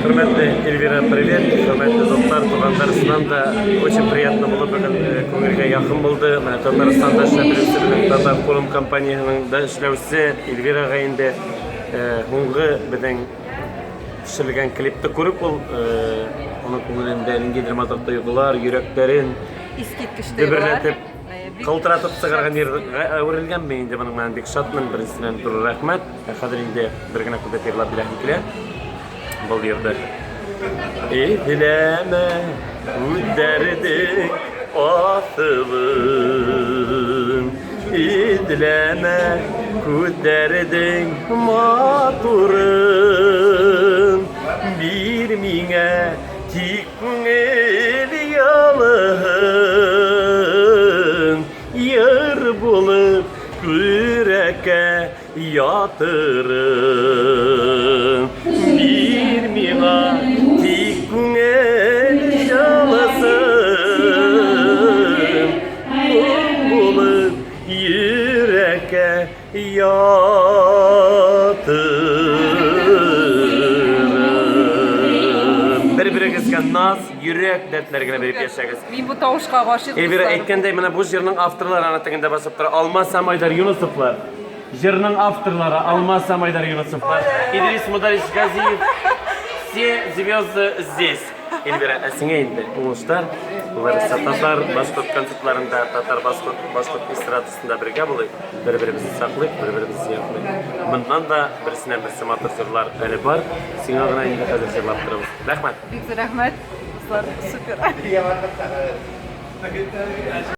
Hürmetli Elvira, привет. Hürmetli dostlar, Tatarstanistan da очень приятно было көңілге yakın buldu. Tatarstanda işlep Tatar Forum kompaniyasının da işlevçisi Elviraga indi. Hunғы bizden pişirilgen klipti көріп, onun көңілінде гидроматор duygular, yüreklerin dübürletip, kıltıratıp çıkargan yerге öğrenilgen ben de bunun bek şatmın birisinden durur rahmet. Hazır indi bir güne kudret yerlap bilahnikle. Бұл yerде. Eyleme üdderdin asılın, İdleme küdderdin maturun, Bir mine tikmeli yalın, Yar bulup yüreğe yatırın. Bir mina tikmeli yalasın, bulup yüreğe yatırın. Bir-biringizga naz, yürek dertlerine berip yaşayınız. Men bu tovushqa g'oshib. Elvira aytganday, mana bu yerning avtorlari anataganda basib turadi. Almas Samaydar Yunusovlar. Yerning avtorlari Almas Samaydar Yunusovlar. İdris Mudarris Gaziyev. Все звезды здесь. Elvira, senga endi o'ng'ishlar. Ular Tatar Bashkurt konsertlarida, Tatar Bashkurt estradasida birga bo'lib, bir-birimizni saqlayib, bir-birimizni yoqlaylik. Bundan da birisidan birisi motorlar hali bor. Senga g'ana endi hozir sirlab turamiz. Rahmat. Rahmat. Super.